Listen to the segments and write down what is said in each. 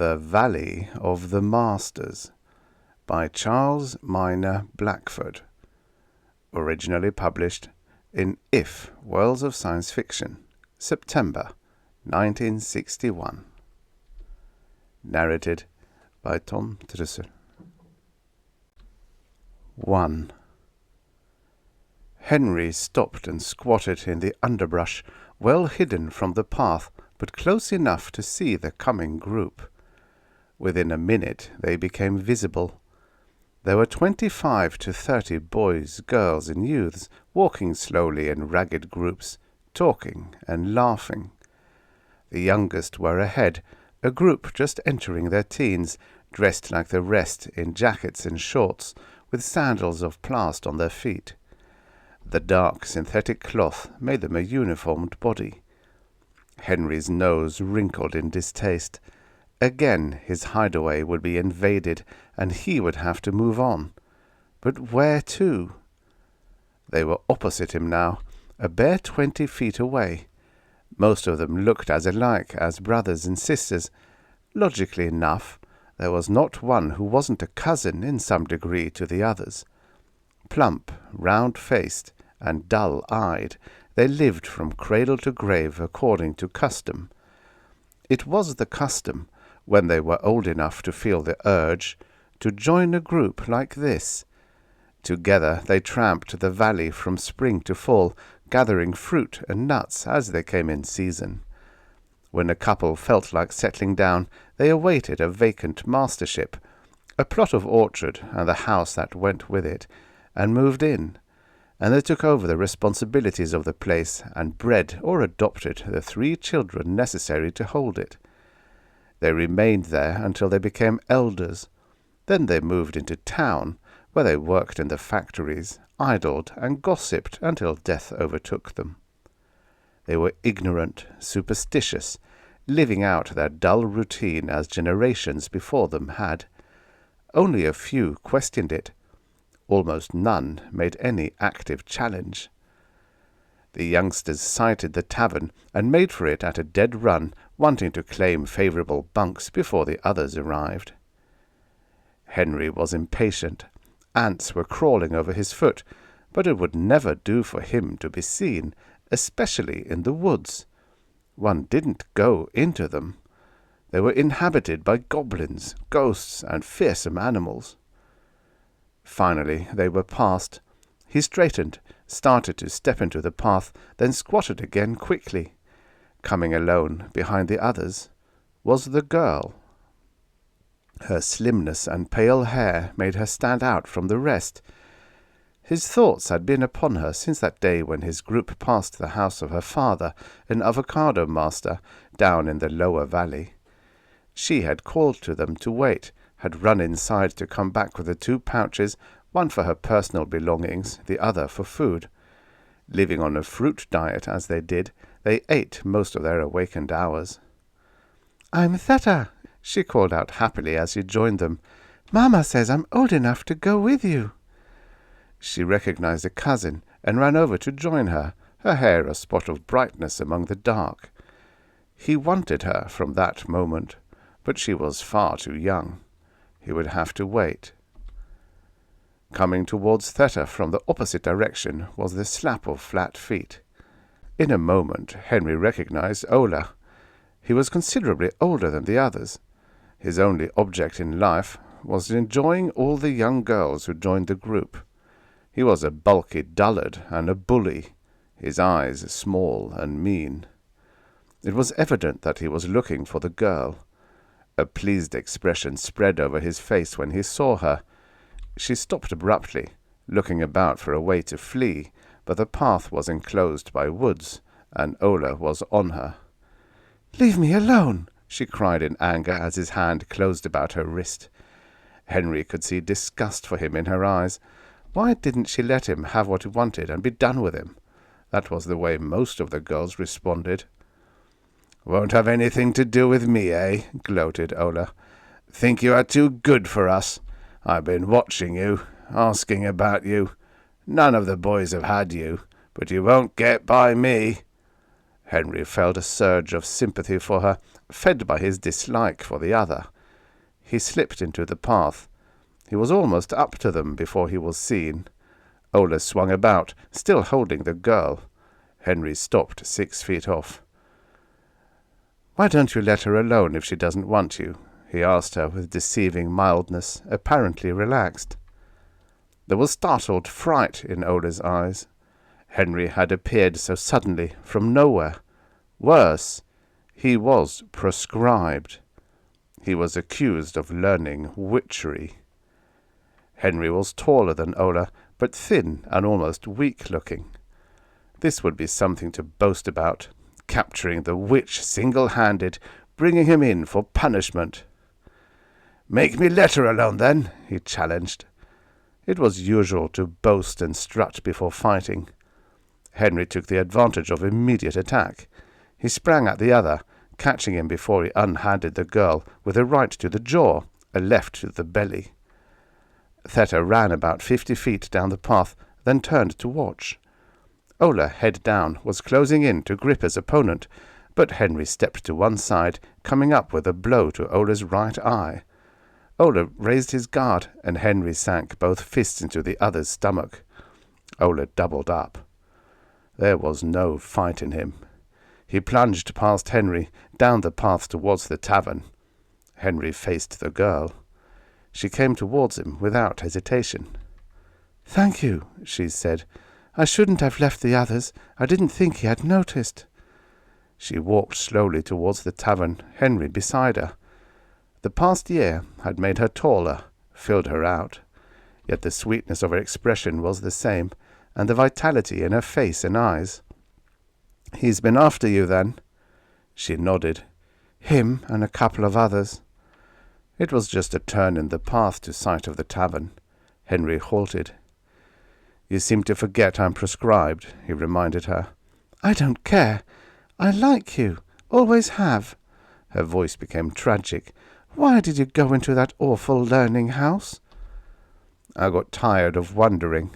The Valley of the Masters by Charles Minor Blackford. Originally published in If Worlds of Science Fiction, September 1961. Narrated by Tom Trisser. 1. Henry stopped and squatted in the underbrush, well hidden from the path, but close enough to see the coming group. Within a minute they became visible. There were 25 to 30 boys, girls, and youths walking slowly in ragged groups, talking and laughing. The youngest were ahead, a group just entering their teens, dressed like the rest in jackets and shorts, with sandals of plast on their feet. The dark synthetic cloth made them a uniformed body. Henry's nose wrinkled in distaste. Again his hideaway would be invaded, and he would have to move on. But where to? They were opposite him now, a bare 20 feet away. Most of them looked as alike as brothers and sisters. Logically enough, there was not one who wasn't a cousin in some degree to the others. Plump, round-faced, and dull-eyed, they lived from cradle to grave according to custom. It was the custom, when they were old enough to feel the urge, to join a group like this. Together they tramped the valley from spring to fall, gathering fruit and nuts as they came in season. When a couple felt like settling down, they awaited a vacant mastership, a plot of orchard and the house that went with it, and moved in. And they took over the responsibilities of the place and bred or adopted the 3 children necessary to hold it. They remained there until they became elders. Then they moved into town, where they worked in the factories, idled, and gossiped until death overtook them. They were ignorant, superstitious, living out their dull routine as generations before them had. Only a few questioned it. Almost none made any active challenge. The youngsters sighted the tavern and made for it at a dead run, wanting to claim favorable bunks before the others arrived. Henry was impatient. Ants were crawling over his foot, but it would never do for him to be seen, especially in the woods. One didn't go into them. They were inhabited by goblins, ghosts, and fearsome animals. Finally they were past. He straightened, started to step into the path, then squatted again quickly. Coming alone behind the others was the girl. Her slimness and pale hair made her stand out from the rest. His thoughts had been upon her since that day when his group passed the house of her father, an avocado master, down in the lower valley. She had called to them to wait, had run inside to come back with the 2 pouches, one for her personal belongings, the other for food. Living on a fruit diet as they did, they ate most of their awakened hours. "I'm Theta," she called out happily as she joined them. "Mama says I'm old enough to go with you." She recognized a cousin and ran over to join her, her hair a spot of brightness among the dark. He wanted her from that moment, but she was far too young. He would have to wait. Coming towards Theta from the opposite direction was the slap of flat feet. In a moment Henry recognized Ola. He was considerably older than the others. His only object in life was enjoying all the young girls who joined the group. He was a bulky dullard and a bully, his eyes small and mean. It was evident that he was looking for the girl. A pleased expression spread over his face when he saw her. She stopped abruptly, looking about for a way to flee, but the path was enclosed by woods, and Ola was on her. "Leave me alone!" she cried in anger as his hand closed about her wrist. Henry could see disgust for him in her eyes. Why didn't she let him have what he wanted and be done with him? That was the way most of the girls responded. "Won't have anything to do with me, eh?" gloated Ola. "Think you are too good for us? I've been watching you, asking about you. None of the boys have had you, but you won't get by me." Henry felt a surge of sympathy for her, fed by his dislike for the other. He slipped into the path. He was almost up to them before he was seen. Ola swung about, still holding the girl. Henry stopped 6 feet off. "Why don't you let her alone if she doesn't want you?" he asked her with deceiving mildness, apparently relaxed. There was startled fright in Ola's eyes. Henry had appeared so suddenly, from nowhere. Worse, he was proscribed. He was accused of learning witchery. Henry was taller than Ola, but thin and almost weak-looking. This would be something to boast about, capturing the witch single-handed, bringing him in for punishment. "Make me let her alone, then," he challenged. It was usual to boast and strut before fighting. Henry took the advantage of immediate attack. He sprang at the other, catching him before he unhanded the girl with a right to the jaw, a left to the belly. Theta ran about 50 feet down the path, then turned to watch. Ola, head down, was closing in to grip his opponent, but Henry stepped to one side, coming up with a blow to Ola's right eye. Ola raised his guard, and Henry sank both fists into the other's stomach. Ola doubled up. There was no fight in him. He plunged past Henry, down the path towards the tavern. Henry faced the girl. She came towards him without hesitation. "Thank you," she said. "I shouldn't have left the others. I didn't think he had noticed." She walked slowly towards the tavern, Henry beside her. The past year had made her taller, filled her out. Yet the sweetness of her expression was the same, and the vitality in her face and eyes. "He's been after you, then?" She nodded. "Him and a couple of others." It was just a turn in the path to sight of the tavern. Henry halted. "You seem to forget I'm proscribed," he reminded her. "I don't care. I like you. Always have." Her voice became tragic. "Why did you go into that awful learning house?" "I got tired of wondering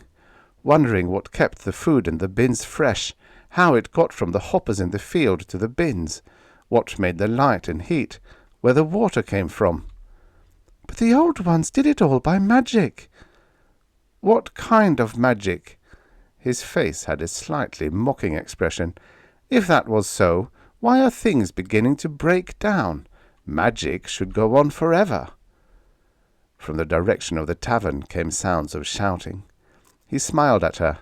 what kept the food in the bins fresh, how it got from the hoppers in the field to the bins, what made the light and heat, where the water came from." "But the old ones did it all by magic." "What kind of magic?" His face had a slightly mocking expression. "If that was so, why are things beginning to break down? Magic should go on forever." From the direction of the tavern came sounds of shouting. He smiled at her.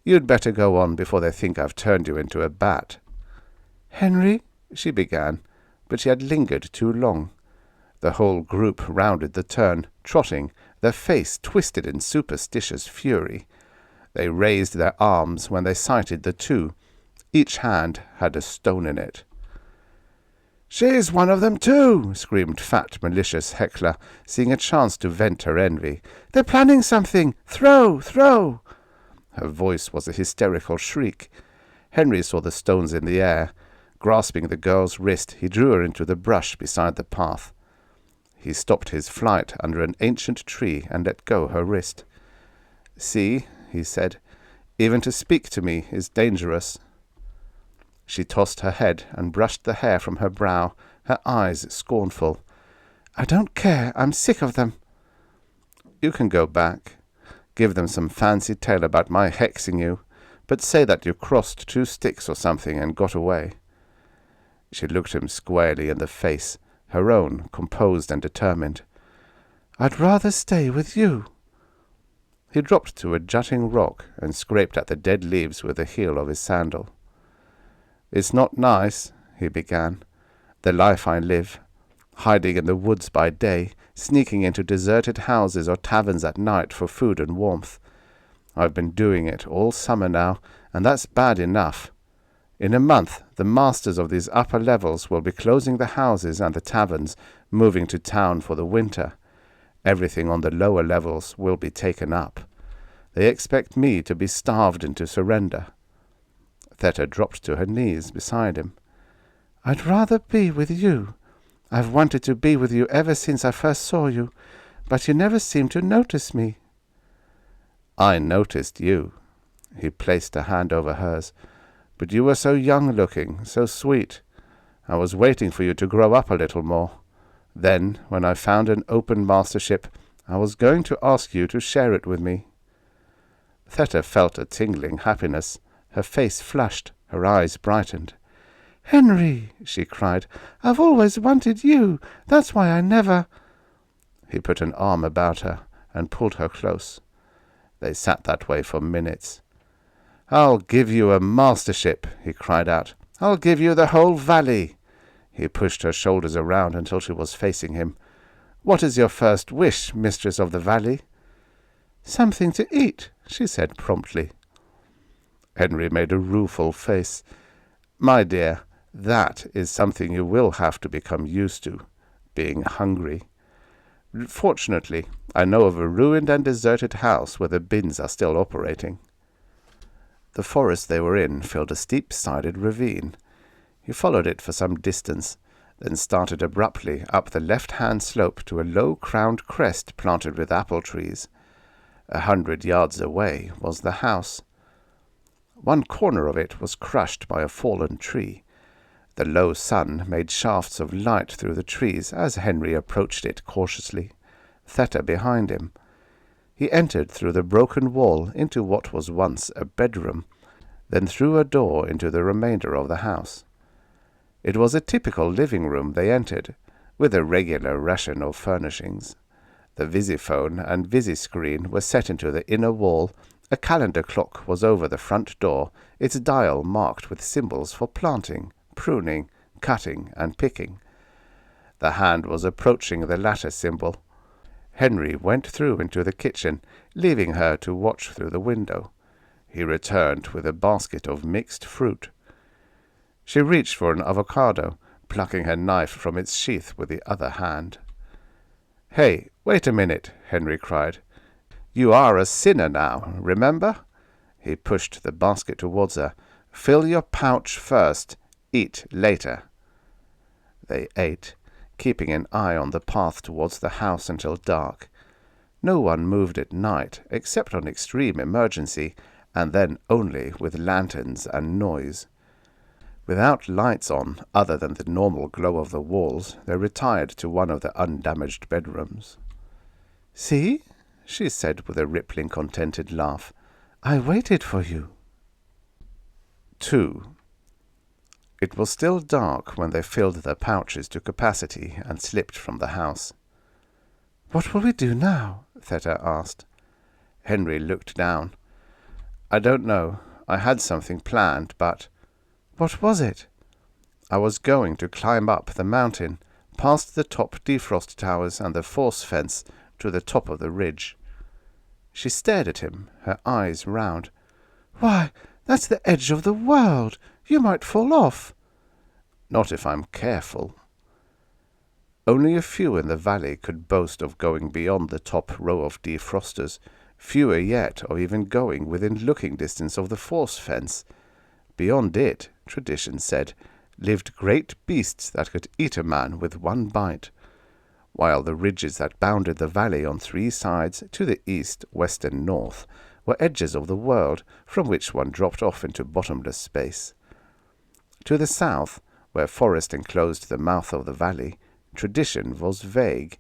"You'd better go on before they think I've turned you into a bat." "Henry," she began, but she had lingered too long. The whole group rounded the turn, trotting, their face twisted in superstitious fury. They raised their arms when they sighted the two. Each hand had a stone in it. "She's one of them too!" screamed fat, malicious Heckler, seeing a chance to vent her envy. "They're planning something! Throw! Throw!" Her voice was a hysterical shriek. Henry saw the stones in the air. Grasping the girl's wrist, he drew her into the brush beside the path. He stopped his flight under an ancient tree and let go her wrist. "See," he said, "even to speak to me is dangerous." She tossed her head and brushed the hair from her brow, her eyes scornful. "I don't care. I'm sick of them." "You can go back. Give them some fancy tale about my hexing you, but say that you crossed 2 sticks or something and got away." She looked him squarely in the face, her own composed and determined. "I'd rather stay with you." He dropped to a jutting rock and scraped at the dead leaves with the heel of his sandal. "It's not nice," he began, "the life I live, hiding in the woods by day, sneaking into deserted houses or taverns at night for food and warmth. I've been doing it all summer now, and that's bad enough. In a month, the masters of these upper levels will be closing the houses and the taverns, moving to town for the winter. Everything on the lower levels will be taken up. They expect me to be starved into surrender." Theta dropped to her knees beside him. "I'd rather be with you. I've wanted to be with you ever since I first saw you, but you never seemed to notice me." "I noticed you." He placed a hand over hers. "But you were so young-looking, so sweet. I was waiting for you to grow up a little more. Then, when I found an open mastership, I was going to ask you to share it with me." Theta felt a tingling happiness. Her face flushed, her eyes brightened. "Henry," she cried, "I've always wanted you. That's why I never—" He put an arm about her and pulled her close. They sat that way for minutes. "I'll give you a mastership," he cried out. "I'll give you the whole valley." He pushed her shoulders around until she was facing him. "What is your first wish, mistress of the valley?" "Something to eat," she said promptly. Henry made a rueful face. "My dear, that is something you will have to become used to, being hungry. Fortunately, I know of a ruined and deserted house where the bins are still operating." The forest they were in filled a steep-sided ravine. He followed it for some distance, then started abruptly up the left-hand slope to a low-crowned crest planted with apple trees. 100 yards away was the house. One corner of it was crushed by a fallen tree. The low sun made shafts of light through the trees as Henry approached it cautiously, Theta behind him. He entered through the broken wall into what was once a bedroom, then through a door into the remainder of the house. It was a typical living room they entered, with a regular ration of furnishings. The visiphone and visiscreen were set into the inner wall. A calendar clock was over the front door, its dial marked with symbols for planting, pruning, cutting, and picking. The hand was approaching the latter symbol. Henry went through into the kitchen, leaving her to watch through the window. He returned with a basket of mixed fruit. She reached for an avocado, plucking her knife from its sheath with the other hand. "Hey, wait a minute," Henry cried. "You are a sinner now, remember?" He pushed the basket towards her. "Fill your pouch first. Eat later." They ate, keeping an eye on the path towards the house until dark. No one moved at night, except on extreme emergency, and then only with lanterns and noise. Without lights on, other than the normal glow of the walls, they retired to one of the undamaged bedrooms. "See?" she said with a rippling, contented laugh. "I waited for you." 2. It was still dark when they filled their pouches to capacity and slipped from the house. "What will we do now?" Theta asked. Henry looked down. "I don't know. I had something planned, but—" "What was it?" "I was going to climb up the mountain, past the top defrost towers and the force fence, to the top of the ridge." She stared at him, her eyes round. "Why, that's the edge of the world. You might fall off." "Not if I'm careful." Only a few in the valley could boast of going beyond the top row of defrosters, fewer yet of even going within looking distance of the force fence. Beyond it, tradition said, lived great beasts that could eat a man with one bite, while the ridges that bounded the valley on 3 sides, to the east, west, and north, were edges of the world from which one dropped off into bottomless space. To the south, where forest enclosed the mouth of the valley, tradition was vague,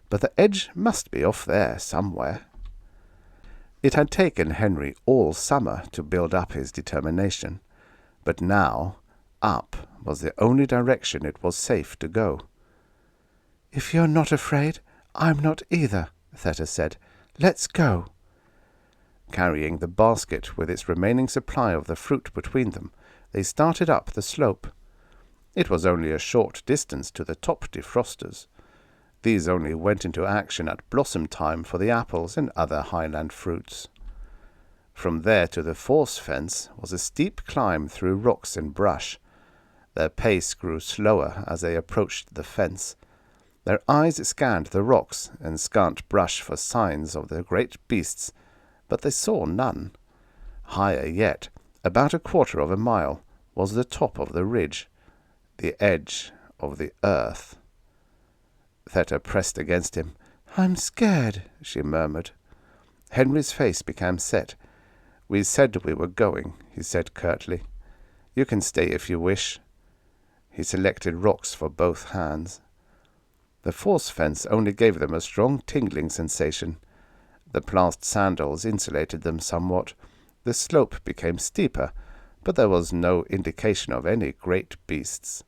but the edge must be off there somewhere. It had taken Henry all summer to build up his determination, but now up was the only direction it was safe to go. "If you're not afraid, I'm not either," Theta said. "Let's go." Carrying the basket with its remaining supply of the fruit between them, they started up the slope. It was only a short distance to the top defrosters. These only went into action at blossom time for the apples and other highland fruits. From there to the force fence was a steep climb through rocks and brush. Their pace grew slower as they approached the fence. Their eyes scanned the rocks and scant brush for signs of the great beasts, but they saw none. Higher yet, about 1/4 of a mile, was the top of the ridge, the edge of the earth. Theta pressed against him. "I'm scared," she murmured. Henry's face became set. "We said we were going," he said curtly. "You can stay if you wish." He selected rocks for both hands. The force fence only gave them a strong tingling sensation. The plast sandals insulated them somewhat. The slope became steeper, but there was no indication of any great beasts.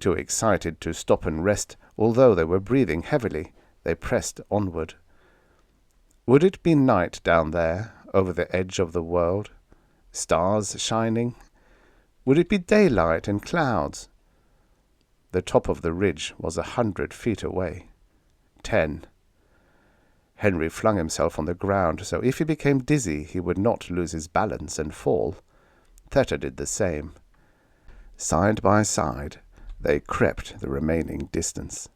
Too excited to stop and rest, although they were breathing heavily, they pressed onward. Would it be night down there, over the edge of the world? Stars shining? Would it be daylight and clouds? The top of the ridge was 100 feet away. 10. Henry flung himself on the ground, so if he became dizzy he would not lose his balance and fall. Theta did the same. Side by side, they crept the remaining distance.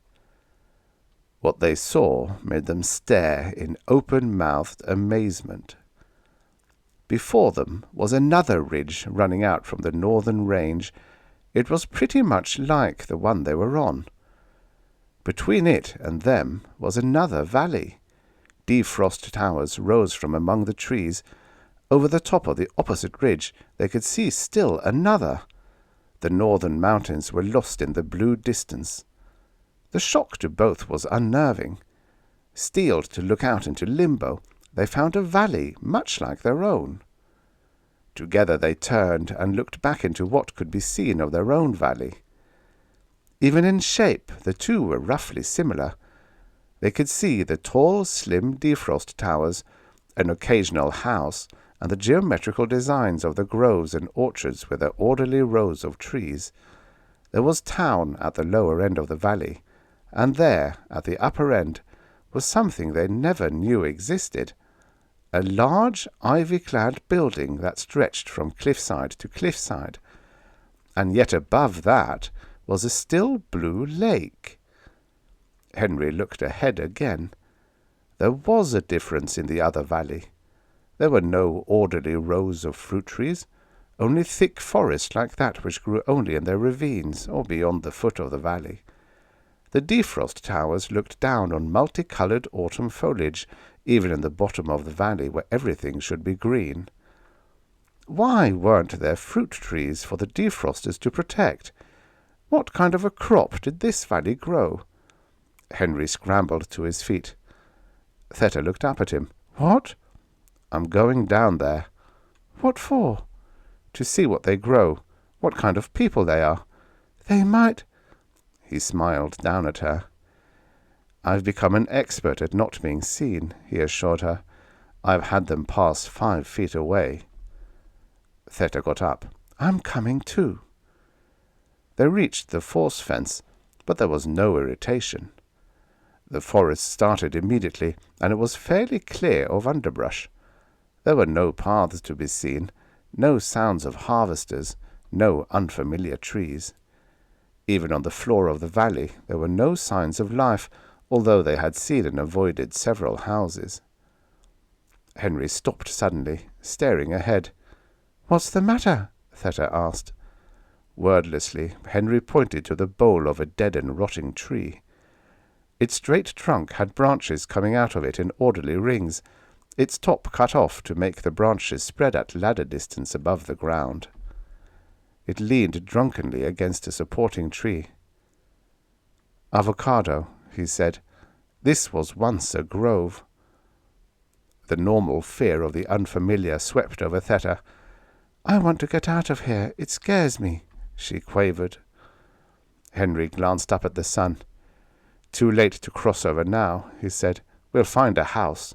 What they saw made them stare in open-mouthed amazement. Before them was another ridge running out from the northern range. It was pretty much like the one they were on. Between it and them was another valley. Defrost towers rose from among the trees. Over the top of the opposite ridge they could see still another. The northern mountains were lost in the blue distance. The shock to both was unnerving. Steeled to look out into limbo, they found a valley much like their own. Together they turned and looked back into what could be seen of their own valley. Even in shape, the two were roughly similar. They could see the tall, slim defrost towers, an occasional house, and the geometrical designs of the groves and orchards with their orderly rows of trees. There was town at the lower end of the valley, and there, at the upper end, was something they never knew existed. A large, ivy-clad building that stretched from cliffside to cliffside, and yet above that was a still blue lake. Henry looked ahead again. There was a difference in the other valley. There were no orderly rows of fruit trees, only thick forest like that which grew only in their ravines or beyond the foot of the valley. The defrost towers looked down on multicolored autumn foliage, even in the bottom of the valley where everything should be green. Why weren't there fruit trees for the defrosters to protect? What kind of a crop did this valley grow? Henry scrambled to his feet. Theta looked up at him. "What?" "I'm going down there." "What for?" "To see what they grow, what kind of people they are." "They might—" He smiled down at her. "I've become an expert at not being seen," he assured her. "I've had them pass 5 feet away." Theta got up. "I'm coming too." They reached the force fence, but there was no irritation. The forest started immediately, and it was fairly clear of underbrush. There were no paths to be seen, no sounds of harvesters, no unfamiliar trees. Even on the floor of the valley there were no signs of life, although they had seen and avoided several houses. Henry stopped suddenly, staring ahead. "What's the matter?" Theta asked. Wordlessly, Henry pointed to the bole of a dead and rotting tree. Its straight trunk had branches coming out of it in orderly rings, its top cut off to make the branches spread at ladder distance above the ground. It leaned drunkenly against a supporting tree. "Avocado," he said. "This was once a grove." The normal fear of the unfamiliar swept over Theta. "I want to get out of here. It scares me," she quavered. Henry glanced up at the sun. "Too late to cross over now," he said. "We'll find a house."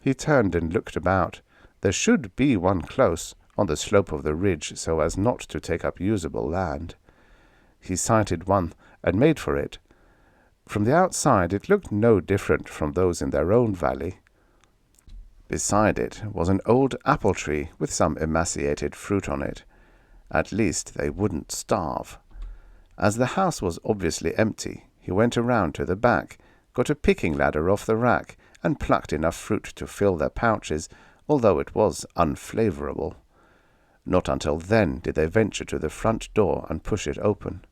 He turned and looked about. There should be one close, on the slope of the ridge, so as not to take up usable land. He sighted one and made for it. From the outside it looked no different from those in their own valley. Beside it was an old apple tree with some emaciated fruit on it. At least they wouldn't starve. As the house was obviously empty, he went around to the back, got a picking ladder off the rack, and plucked enough fruit to fill their pouches, although it was unflavorable. Not until then did they venture to the front door and push it open.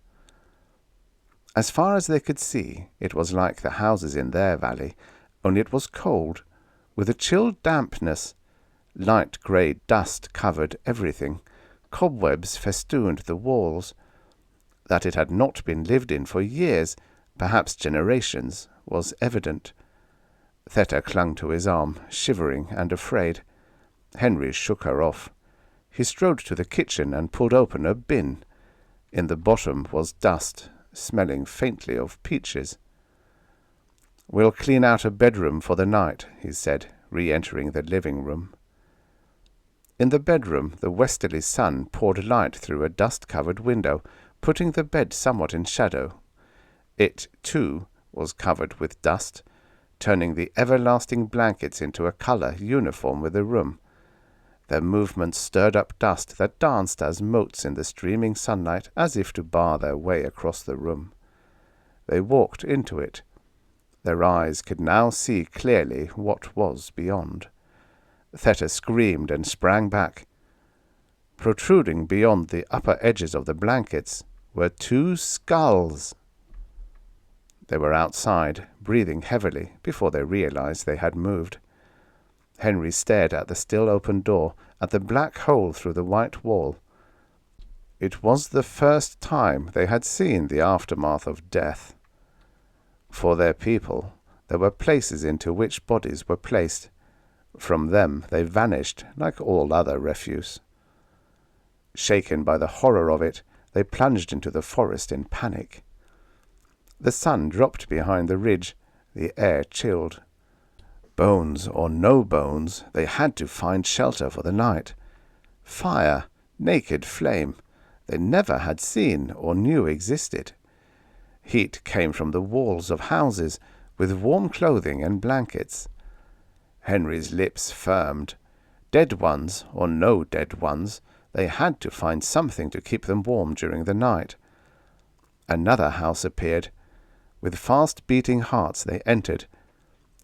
As far as they could see, it was like the houses in their valley, only it was cold, with a chill dampness. Light grey dust covered everything. Cobwebs festooned the walls. That it had not been lived in for years, perhaps generations, was evident. Theta clung to his arm, shivering and afraid. Henry shook her off. He strode to the kitchen and pulled open a bin. In the bottom was dust, smelling faintly of peaches. "We'll clean out a bedroom for the night," he said, re-entering the living room. In the bedroom, the westerly sun poured light through a dust-covered window, putting the bed somewhat in shadow. It, too, was covered with dust, turning the everlasting blankets into a colour uniform with the room. Their movements stirred up dust that danced as motes in the streaming sunlight, as if to bar their way across the room. They walked into it. Their eyes could now see clearly what was beyond. Theta screamed and sprang back. Protruding beyond the upper edges of the blankets were 2 skulls. They were outside, breathing heavily, before they realized they had moved. Henry stared at the still open door, at the black hole through the white wall. It was the first time they had seen the aftermath of death. For their people, there were places into which bodies were placed. From them they vanished like all other refuse. Shaken by the horror of it, they plunged into the forest in panic. The sun dropped behind the ridge, the air chilled. Bones or no bones, they had to find shelter for the night. Fire, naked flame, they never had seen or knew existed. Heat came from the walls of houses, with warm clothing and blankets. Henry's lips firmed. Dead ones or no dead ones, they had to find something to keep them warm during the night. Another house appeared. With fast-beating hearts they entered.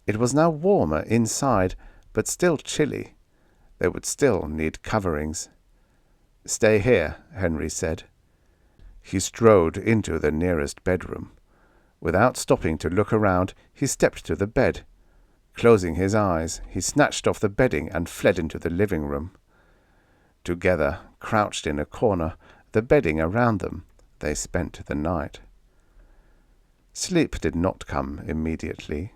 It was now warmer inside, but still chilly. They would still need coverings. "Stay here," Henry said. He strode into the nearest bedroom. Without stopping to look around, he stepped to the bed. Closing his eyes, he snatched off the bedding and fled into the living room. Together, crouched in a corner, the bedding around them, they spent the night. Sleep did not come immediately.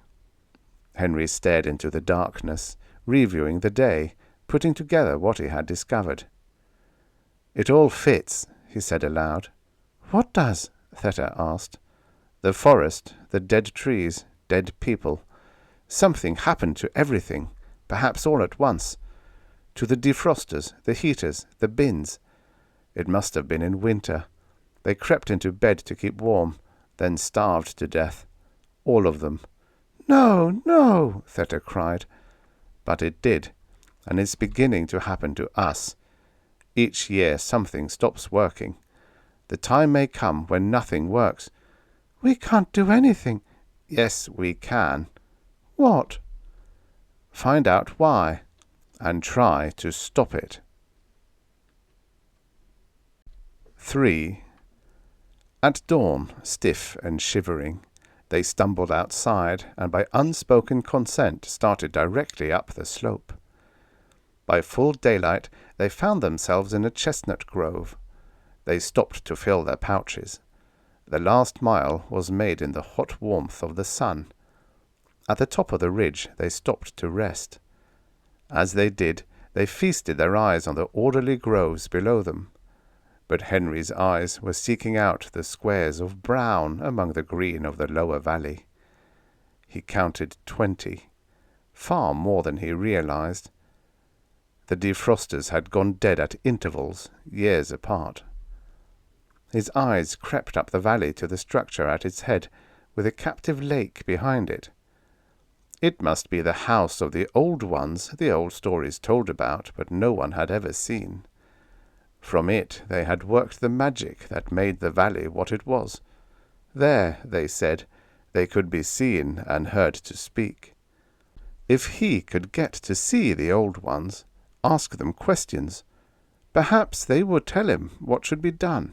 Henry stared into the darkness, reviewing the day, putting together what he had discovered. "It all fits," he said aloud. "What does?" Theta asked. "The forest, the dead trees, dead people. Something happened to everything, perhaps all at once. To the defrosters, the heaters, the bins. It must have been in winter. They crept into bed to keep warm, then starved to death. All of them." "No, no," Theta cried. "But it did, and it's beginning to happen to us. Each year something stops working. The time may come when nothing works." "We can't do anything." "Yes, we can." "What?" "Find out why, and try to stop it." 3. At dawn, stiff and shivering, they stumbled outside and by unspoken consent started directly up the slope. By full daylight they found themselves in a chestnut grove. They stopped to fill their pouches. The last mile was made in the hot warmth of the sun. At the top of the ridge they stopped to rest. As they did, they feasted their eyes on the orderly groves below them. But Henry's eyes were seeking out the squares of brown among the green of the lower valley. He counted 20, far more than he realized. The defrosters had gone dead at intervals, years apart. His eyes crept up the valley to the structure at its head, with a captive lake behind it. It must be the house of the old ones the old stories told about, but no one had ever seen. From it they had worked the magic that made the valley what it was. There, they said, they could be seen and heard to speak. If he could get to see the old ones, ask them questions, perhaps they would tell him what should be done.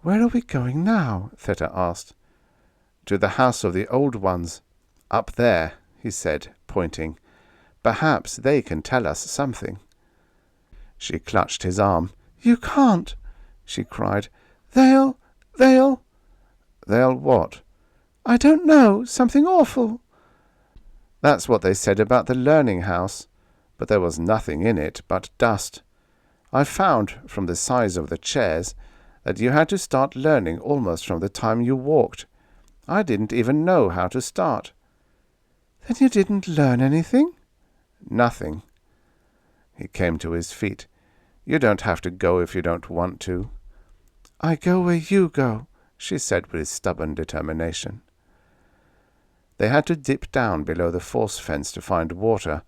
"Where are we going now?" Theta asked. "To the house of the old ones. Up there," he said, pointing. "Perhaps they can tell us something." She clutched his arm. "You can't," she cried. They'll... They'll what? I don't know. Something awful. That's what they said about the learning house, but there was nothing in it but dust. I found, from the size of the chairs, that you had to start learning almost from the time you walked. I didn't even know how to start. Then you didn't learn anything? Nothing. He came to his feet. You don't have to go if you don't want to. I go where you go, she said with stubborn determination. They had to dip down below the force fence to find water,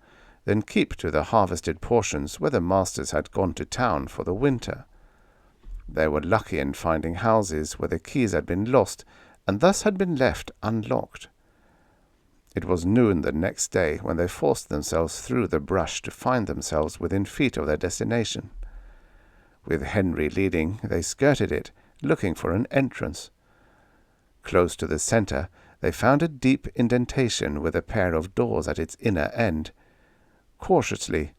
then keep to the harvested portions where the masters had gone to town for the winter. They were lucky in finding houses where the keys had been lost and thus had been left unlocked. It was noon the next day when they forced themselves through the brush to find themselves within feet of their destination. With Henry leading, they skirted it, looking for an entrance. Close to the center, they found a deep indentation with a pair of doors at its inner end. Cautiously,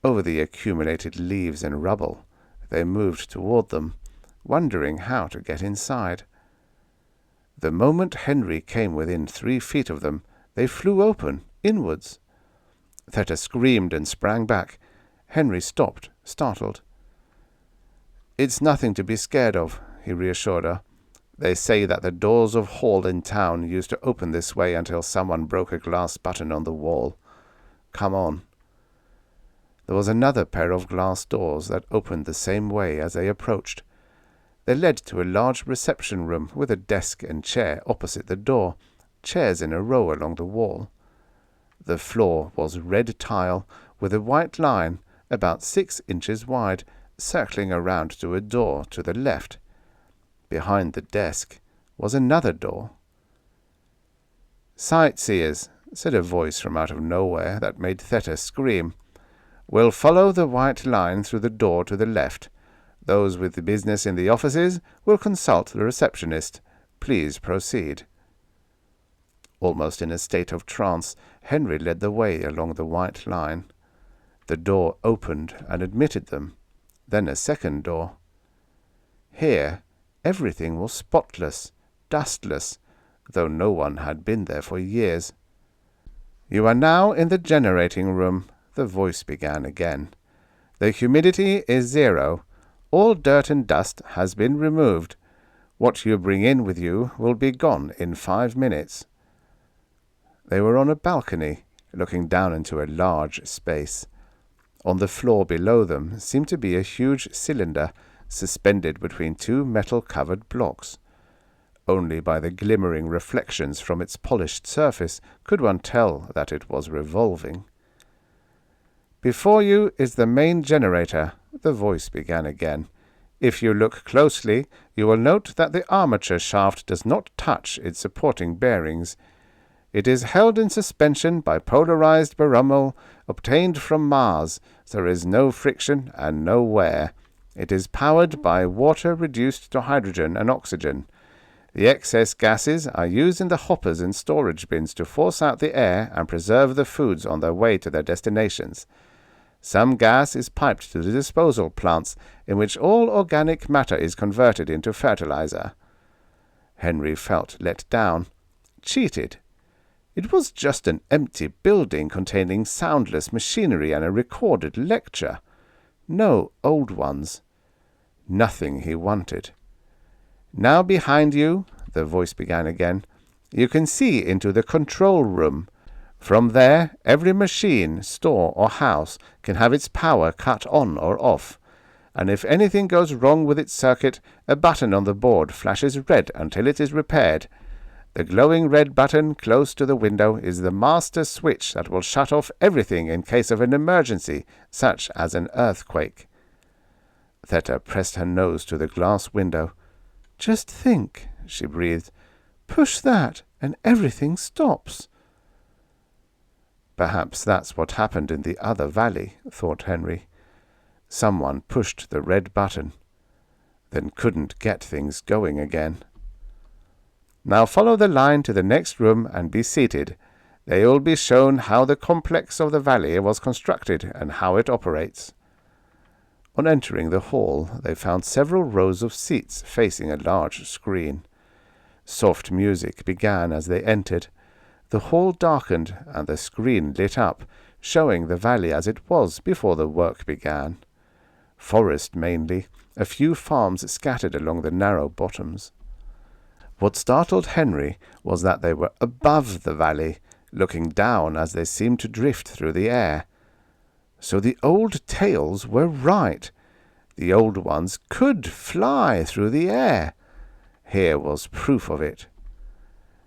over the accumulated leaves and rubble, they moved toward them, wondering how to get inside. The moment Henry came within 3 feet of them, they flew open, inwards. Theta screamed and sprang back. Henry stopped, startled. "It's nothing to be scared of," he reassured her. "They say that the doors of hall in town used to open this way until someone broke a glass button on the wall. Come on." There was another pair of glass doors that opened the same way as they approached. They led to a large reception room with a desk and chair opposite the door, chairs in a row along the wall. The floor was red tile with a white line about 6 inches wide, circling around to a door to the left. Behind the desk was another door. "Sightseers," said a voice from out of nowhere that made Theta scream. "We'll follow the white line through the door to the left. Those with business in the offices will consult the receptionist. Please proceed." Almost in a state of trance, Henry led the way along the white line. The door opened and admitted them, then a second door. Here, everything was spotless, dustless, though no one had been there for years. "You are now in the generating room," the voice began again. "The humidity is 0. All dirt and dust has been removed. What you bring in with you will be gone in 5 minutes. They were on a balcony, looking down into a large space. On the floor below them seemed to be a huge cylinder suspended between 2 metal-covered blocks. Only by the glimmering reflections from its polished surface could one tell that it was revolving. "Before you is the main generator," the voice began again. "If you look closely, you will note that the armature shaft does not touch its supporting bearings. It is held in suspension by polarized barometer obtained from Mars. There is no friction and no wear. It is powered by water reduced to hydrogen and oxygen. The excess gases are used in the hoppers and storage bins to force out the air and preserve the foods on their way to their destinations. Some gas is piped to the disposal plants, in which all organic matter is converted into fertilizer." Henry felt let down, cheated. It was just an empty building containing soundless machinery and a recorded lecture. No old ones. Nothing he wanted. "Now behind you," the voice began again, "you can see into the control room. From there, every machine, store, or house can have its power cut on or off, and if anything goes wrong with its circuit, a button on the board flashes red until it is repaired. The glowing red button close to the window is the master switch that will shut off everything in case of an emergency, such as an earthquake." Theta pressed her nose to the glass window. "Just think," she breathed. "Push that, and everything stops." Perhaps that's what happened in the other valley, thought Henry. Someone pushed the red button, then couldn't get things going again. "Now follow the line to the next room and be seated. They will be shown how the complex of the valley was constructed and how it operates." On entering the hall, they found several rows of seats facing a large screen. Soft music began as they entered. The hall darkened, and the screen lit up, showing the valley as it was before the work began. Forest mainly, a few farms scattered along the narrow bottoms. What startled Henry was that they were above the valley, looking down as they seemed to drift through the air. So the old tales were right. The old ones could fly through the air. Here was proof of it.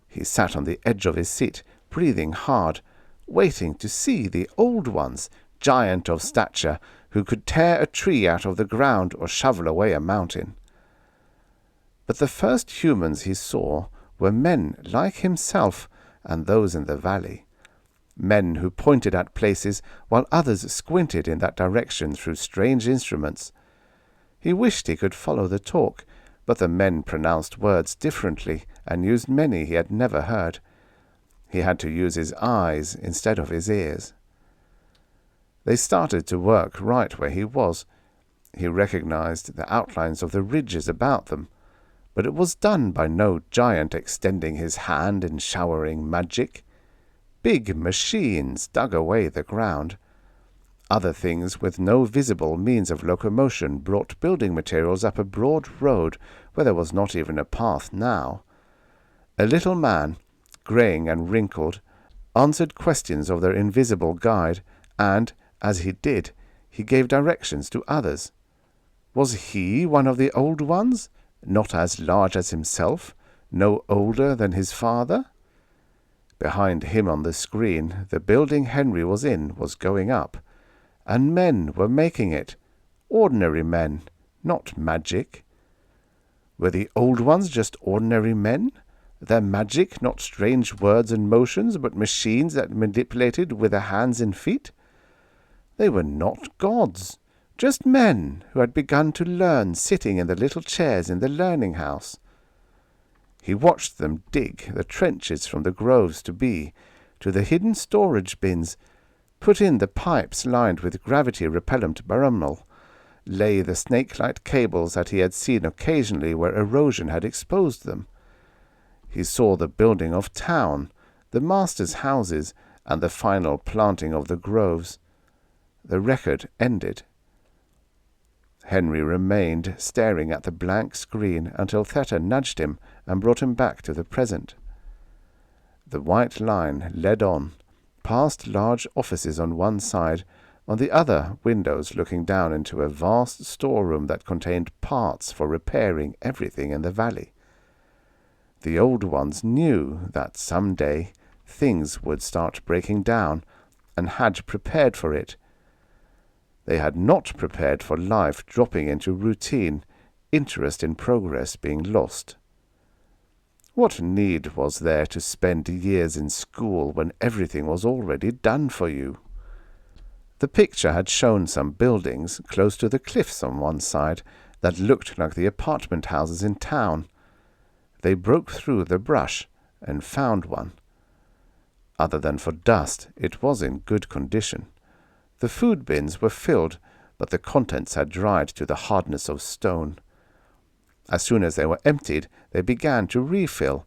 He sat on the edge of his seat, breathing hard, waiting to see the old ones, giant of stature, who could tear a tree out of the ground or shovel away a mountain. But the first humans he saw were men like himself and those in the valley. Men who pointed at places while others squinted in that direction through strange instruments. He wished he could follow the talk, but the men pronounced words differently and used many he had never heard. He had to use his eyes instead of his ears. They started to work right where he was. He recognized the outlines of the ridges about them, but it was done by no giant extending his hand and showering magic. Big machines dug away the ground. Other things with no visible means of locomotion brought building materials up a broad road where there was not even a path now. A little man, greying and wrinkled, answered questions of their invisible guide, and, as he did, he gave directions to others. Was he one of the old ones, not as large as himself, no older than his father? Behind him on the screen, the building Henry was in was going up, and men were making it, ordinary men, not magic. Were the old ones just ordinary men? Their magic not strange words and motions, but machines that manipulated with their hands and feet? They were not gods, just men who had begun to learn sitting in the little chairs in the learning house. He watched them dig the trenches from the groves to the hidden storage bins, put in the pipes lined with gravity-repellent barummel, lay the snake-like cables that he had seen occasionally where erosion had exposed them. He saw the building of town, the masters' houses, and the final planting of the groves. The record ended. Henry remained staring at the blank screen until Theta nudged him and brought him back to the present. The white line led on, past large offices on one side, on the other windows looking down into a vast storeroom that contained parts for repairing everything in the valley. The old ones knew that some day things would start breaking down, and had prepared for it. They had not prepared for life dropping into routine, interest in progress being lost. What need was there to spend years in school when everything was already done for you? The picture had shown some buildings close to the cliffs on one side that looked like the apartment houses in town. They broke through the brush and found one. Other than for dust, it was in good condition. The food bins were filled, but the contents had dried to the hardness of stone. As soon as they were emptied, they began to refill,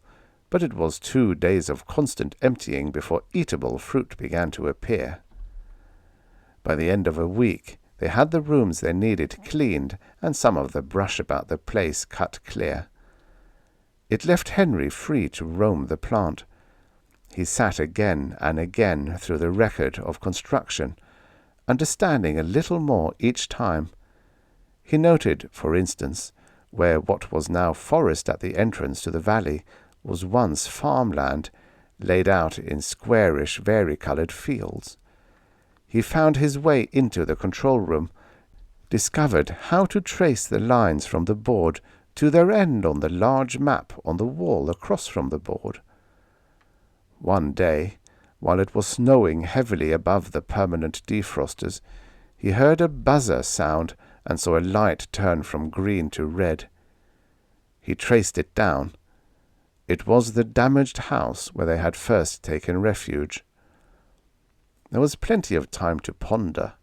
but it was 2 days of constant emptying before eatable fruit began to appear. By the end of a week, they had the rooms they needed cleaned and some of the brush about the place cut clear. It left Henry free to roam the plant. He sat again and again through the record of construction, understanding a little more each time. He noted, for instance, where what was now forest at the entrance to the valley was once farmland, laid out in squarish, vari-coloured fields. He found his way into the control room, discovered how to trace the lines from the board to their end on the large map on the wall across from the board. One day, while it was snowing heavily above the permanent defrosters, he heard a buzzer sound and saw a light turn from green to red. He traced it down. It was the damaged house where they had first taken refuge. There was plenty of time to ponder.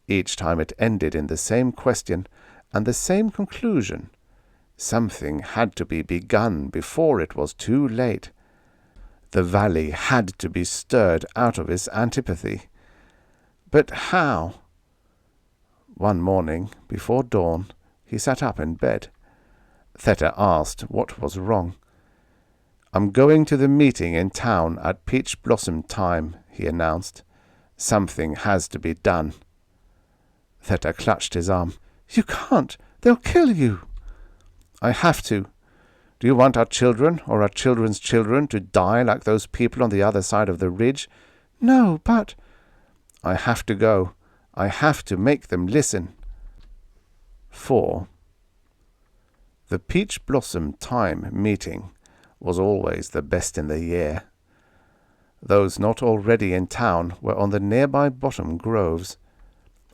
Each time it ended in the same question and the same conclusion. Something had to be begun before it was too late. The valley had to be stirred out of its antipathy. But how? One morning, before dawn, he sat up in bed. Theta asked what was wrong. "I'm going to the meeting in town at peach blossom time," he announced. "Something has to be done." Theta clutched his arm. "You can't! They'll kill you!" "I have to. Do you want our children or our children's children to die like those people on the other side of the ridge?" "No, but—" "I have to go. I have to make them listen." 4. The Peach Blossom Time meeting was always the best in the year. Those not already in town were on the nearby bottom groves.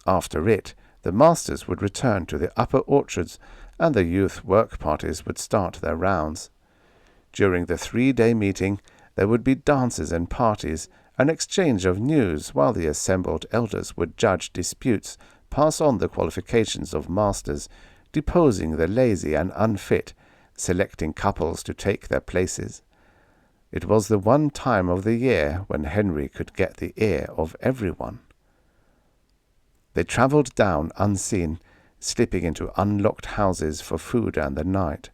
After it, the masters would return to the upper orchards, and the youth work parties would start their rounds. During the 3-day meeting, there would be dances and parties, an exchange of news, while the assembled elders would judge disputes, pass on the qualifications of masters, deposing the lazy and unfit, selecting couples to take their places. It was the one time of the year when Henry could get the ear of everyone. They travelled down unseen, slipping into unlocked houses for food and the night.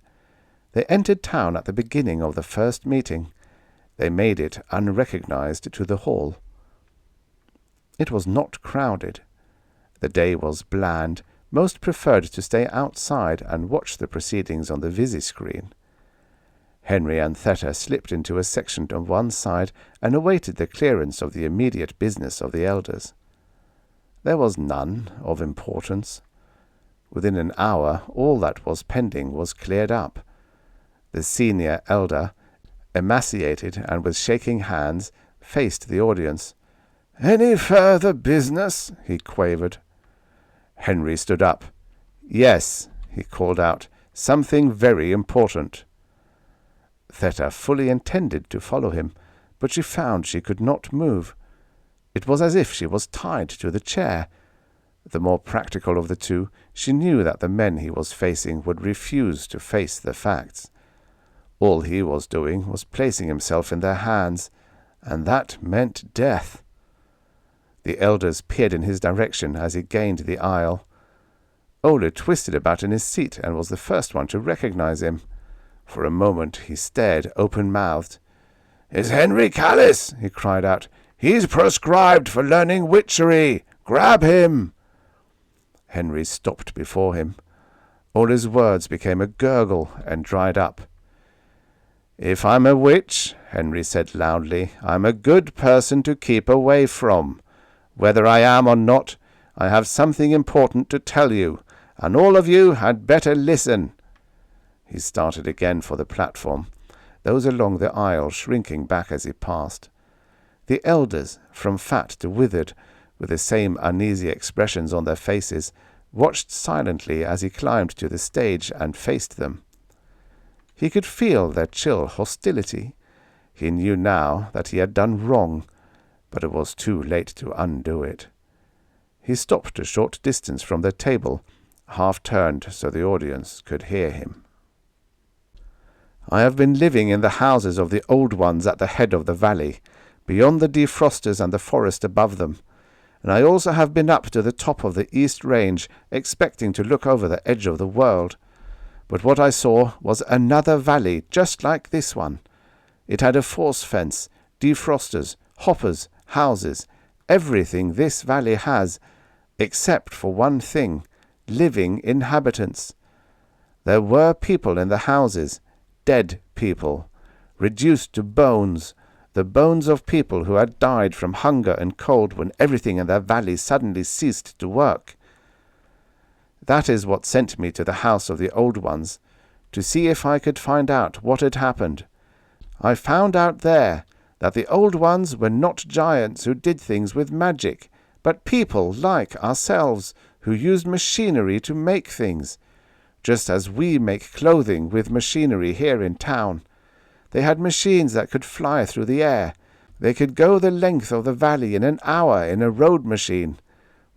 They entered town at the beginning of the first meeting. They made it unrecognized to the hall. It was not crowded. The day was bland. Most preferred to stay outside and watch the proceedings on the visi-screen. Henry and Theta slipped into a section on one side and awaited the clearance of the immediate business of the elders. There was none of importance. Within an hour, all that was pending was cleared up. The senior elder, emaciated and with shaking hands, faced the audience. "Any further business?" he quavered. Henry stood up. "Yes," he called out, "something very important." Theta fully intended to follow him, but she found she could not move. It was as if she was tied to the chair. The more practical of the two, she knew that the men he was facing would refuse to face the facts. All he was doing was placing himself in their hands, and that meant death. The elders peered in his direction as he gained the aisle. Ole twisted about in his seat and was the first one to recognize him. For a moment he stared open-mouthed. "It's Henry Callis!" he cried out. "He's proscribed for learning witchery! Grab him!" Henry stopped before him. Ole's words became a gurgle and dried up. "If I'm a witch," Henry said loudly, "I'm a good person to keep away from. Whether I am or not, I have something important to tell you, and all of you had better listen." He started again for the platform, those along the aisle shrinking back as he passed. The elders, from fat to withered, with the same uneasy expressions on their faces, watched silently as he climbed to the stage and faced them. He could feel their chill hostility. He knew now that he had done wrong, but it was too late to undo it. He stopped a short distance from their table, half-turned so the audience could hear him. "I have been living in the houses of the old ones at the head of the valley, beyond the defrosters and the forest above them, and I also have been up to the top of the East Range, expecting to look over the edge of the world. But what I saw was another valley just like this one. It had a force fence, defrosters, hoppers, houses, everything this valley has, except for one thing, living inhabitants. There were people in the houses, dead people, reduced to bones, the bones of people who had died from hunger and cold when everything in their valley suddenly ceased to work. That is what sent me to the house of the old ones, to see if I could find out what had happened. I found out there that the old ones were not giants who did things with magic, but people like ourselves who used machinery to make things, just as we make clothing with machinery here in town. They had machines that could fly through the air. They could go the length of the valley in an hour in a road machine.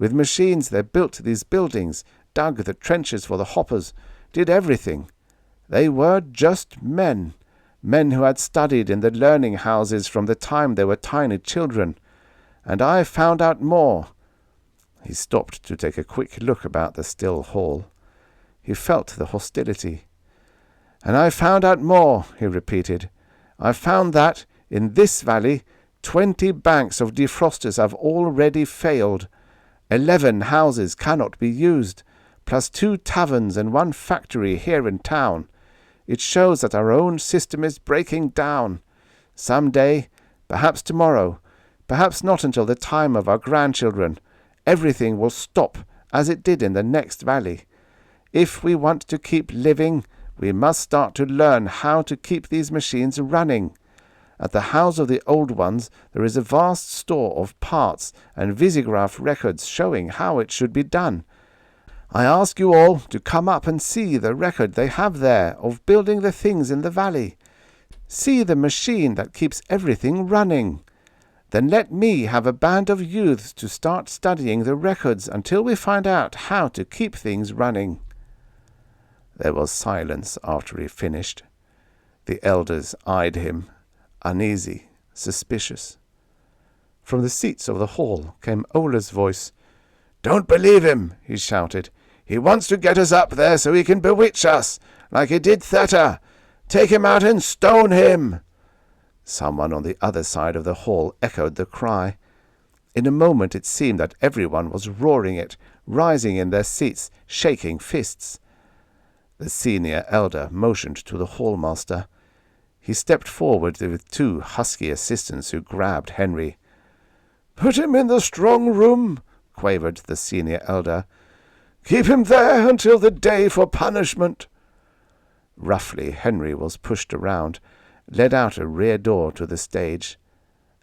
With machines they built these buildings, dug the trenches for the hoppers, did everything. They were just men. Men who had studied in the learning houses from the time they were tiny children. And I found out more. He stopped to take a quick look about the still hall. He felt the hostility. And I found out more, he repeated. I found that, in this valley, 20 banks of defrosters have already failed. 11 houses cannot be used, plus 2 taverns and 1 factory here in town. It shows that our own system is breaking down. Some day, perhaps tomorrow, perhaps not until the time of our grandchildren, everything will stop as it did in the next valley. If we want to keep living, we must start to learn how to keep these machines running. At the house of the old ones there is a vast store of parts and visograph records showing how it should be done. I ask you all to come up and see the record they have there of building the things in the valley. See the machine that keeps everything running. Then let me have a band of youths to start studying the records until we find out how to keep things running. There was silence after he finished. The elders eyed him, uneasy, suspicious. From the seats of the hall came Ola's voice. "Don't believe him," he shouted. "He wants to get us up there so he can bewitch us, like he did Theta. Take him out and stone him." Someone on the other side of the hall echoed the cry. In a moment it seemed that everyone was roaring it, rising in their seats, shaking fists. The senior elder motioned to the hallmaster. He stepped forward with 2 husky assistants who grabbed Henry. "Put him in the strong room," quavered the senior elder. "Keep him there until the day for punishment." Roughly, Henry was pushed around, led out a rear door to the stage.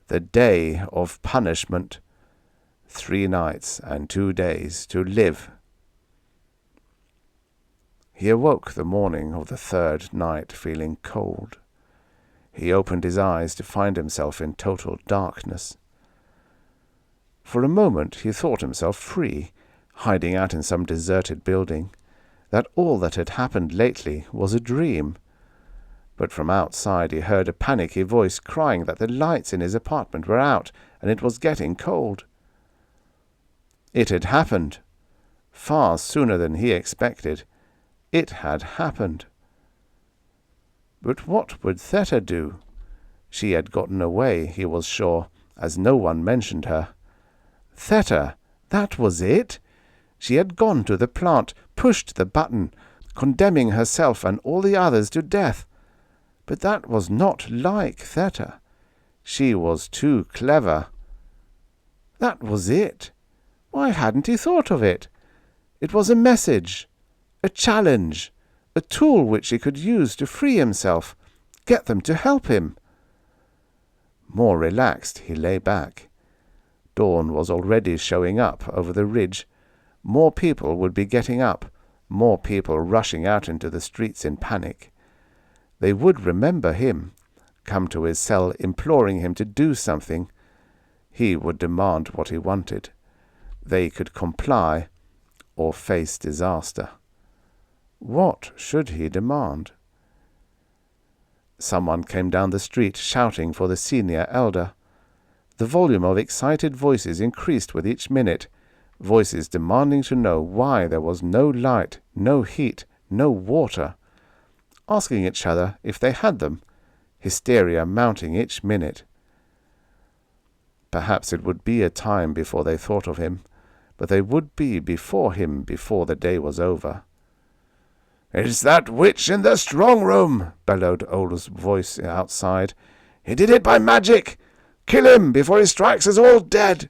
The day of punishment. 3 nights and 2 days to live. He awoke the morning of the 3rd night feeling cold. He opened his eyes to find himself in total darkness. For a moment he thought himself free, hiding out in some deserted building, that all that had happened lately was a dream. But from outside he heard a panicky voice crying that the lights in his apartment were out and it was getting cold. It had happened. Far sooner than he expected. It had happened. But what would Theta do? She had gotten away, he was sure, as no one mentioned her. Theta, that was it. She had gone to the plant, pushed the button, condemning herself and all the others to death. But that was not like Theta. She was too clever. That was it. Why hadn't he thought of it? It was a message, a challenge, a tool which he could use to free himself, get them to help him. More relaxed, he lay back. Dawn was already showing up over the ridge. More people would be getting up, more people rushing out into the streets in panic. They would remember him, come to his cell imploring him to do something. He would demand what he wanted. They could comply or face disaster. What should he demand? Someone came down the street shouting for the senior elder. The volume of excited voices increased with each minute, voices demanding to know why there was no light, no heat, no water, asking each other if they had them, hysteria mounting each minute. Perhaps it would be a time before they thought of him, but they would be before him before the day was over. "It's that witch in the strong room," bellowed Ola's voice outside. "He did it by magic! Kill him before he strikes us all dead!"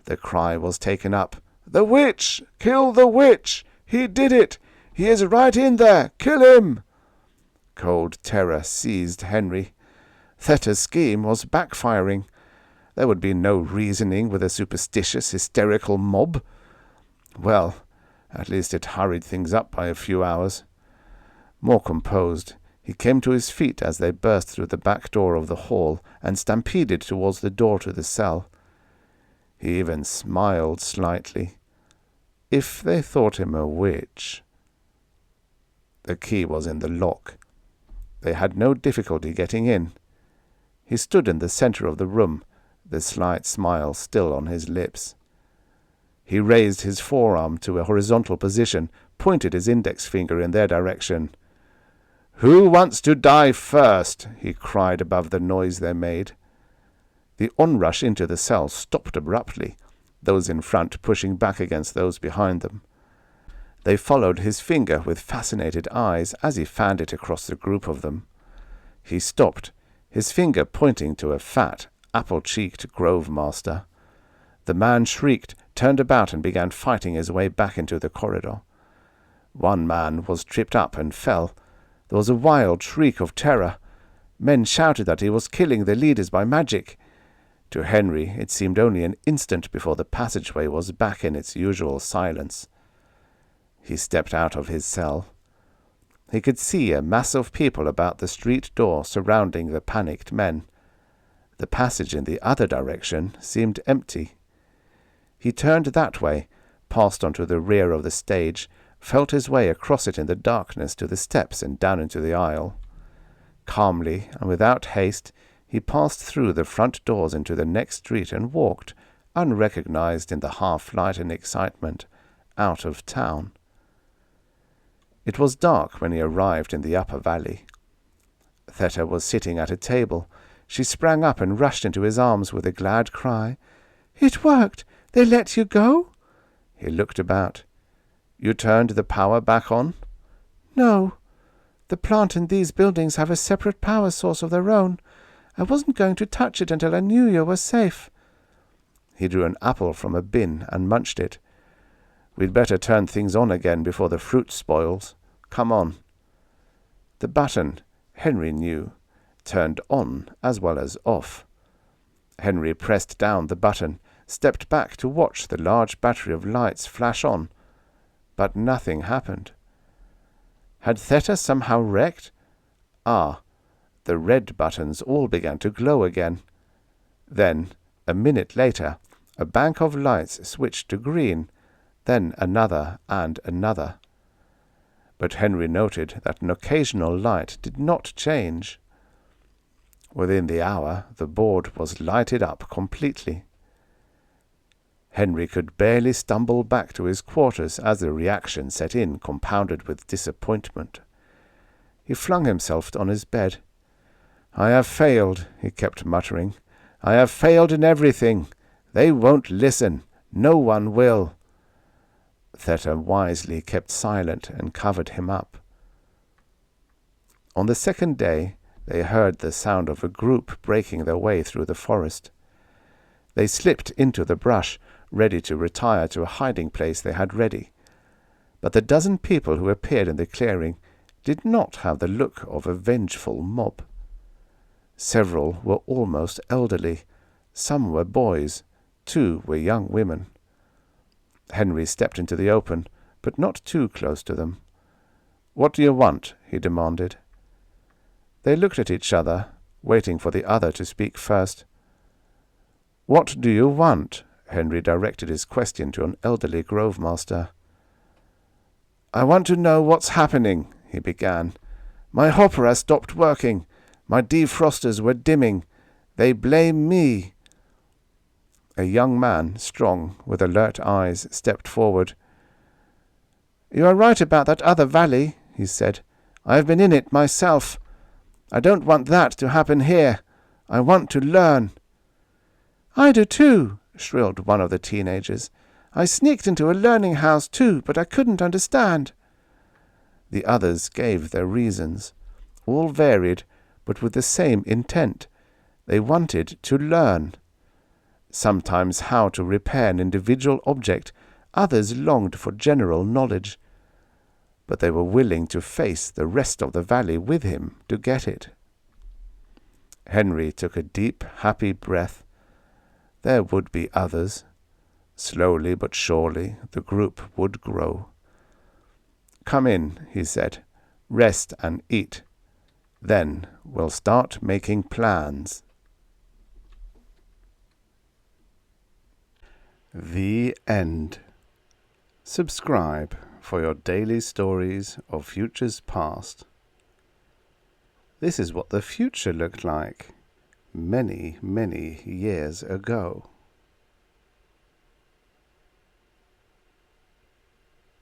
The cry was taken up. "The witch! Kill the witch! He did it! He is right in there! Kill him!" Cold terror seized Henry. Theta's scheme was backfiring. There would be no reasoning with a superstitious, hysterical mob. Well, at least it hurried things up by a few hours. More composed, he came to his feet as they burst through the back door of the hall and stampeded towards the door to the cell. He even smiled slightly. If they thought him a witch. The key was in the lock. They had no difficulty getting in. He stood in the center of the room, the slight smile still on his lips. He raised his forearm to a horizontal position, pointed his index finger in their direction. "Who wants to die first?" he cried above the noise they made. The onrush into the cell stopped abruptly, those in front pushing back against those behind them. They followed his finger with fascinated eyes as he fanned it across the group of them. He stopped, his finger pointing to a fat, apple-cheeked grove master. The man shrieked, turned about and began fighting his way back into the corridor. One man was tripped up and fell. There was a wild shriek of terror. Men shouted that he was killing the leaders by magic. To Henry it seemed only an instant before the passageway was back in its usual silence. He stepped out of his cell. He could see a mass of people about the street door surrounding the panicked men. The passage in the other direction seemed empty. He turned that way, passed onto the rear of the stage, felt his way across it in the darkness to the steps and down into the aisle. Calmly and without haste, he passed through the front doors into the next street and walked, unrecognized in the half-light and excitement, out of town. It was dark when he arrived in the upper valley. Theta was sitting at a table. She sprang up and rushed into his arms with a glad cry. "It worked! They let you go?" He looked about. "You turned the power back on?" "No. The plant in these buildings have a separate power source of their own. I wasn't going to touch it until I knew you were safe." He drew an apple from a bin and munched it. "We'd better turn things on again before the fruit spoils. Come on." The button, Henry knew, turned on as well as off. Henry pressed down the button, stepped back to watch the large battery of lights flash on, but nothing happened. Had Theta somehow wrecked? The red buttons all began to glow again. Then, a minute later, a bank of lights switched to green, then another and another. But Henry noted that an occasional light did not change. Within the hour, the board was lighted up completely. Henry could barely stumble back to his quarters as the reaction set in, compounded with disappointment. He flung himself on his bed. "I have failed," he kept muttering. "I have failed in everything. They won't listen. No one will." Theta wisely kept silent and covered him up. On the second day, they heard the sound of a group breaking their way through the forest. They slipped into the brush, ready to retire to a hiding place they had ready. But the dozen people who appeared in the clearing did not have the look of a vengeful mob. Several were almost elderly. Some were boys. 2 were young women. Henry stepped into the open, but not too close to them. "What do you want?" he demanded. They looked at each other, waiting for the other to speak first. "What do you want?" Henry directed his question to an elderly grove master. "I want to know what's happening," he began. "My hopper has stopped working. My defrosters were dimming. They blame me." A young man, strong, with alert eyes, stepped forward. "You are right about that other valley," he said. "I have been in it myself. I don't want that to happen here. I want to learn." "I do too," shrilled one of the teenagers. "I sneaked into a learning house too, but I couldn't understand." The others gave their reasons. All varied, but with the same intent. They wanted to learn. Sometimes how to repair an individual object, others longed for general knowledge. But they were willing to face the rest of the valley with him to get it. Henry took a deep, happy breath. There would be others. Slowly but surely the group would grow. "Come in," he said. "Rest and eat. Then we'll start making plans." The end. Subscribe for your daily stories of futures past. This is what the future looked like many, many years ago.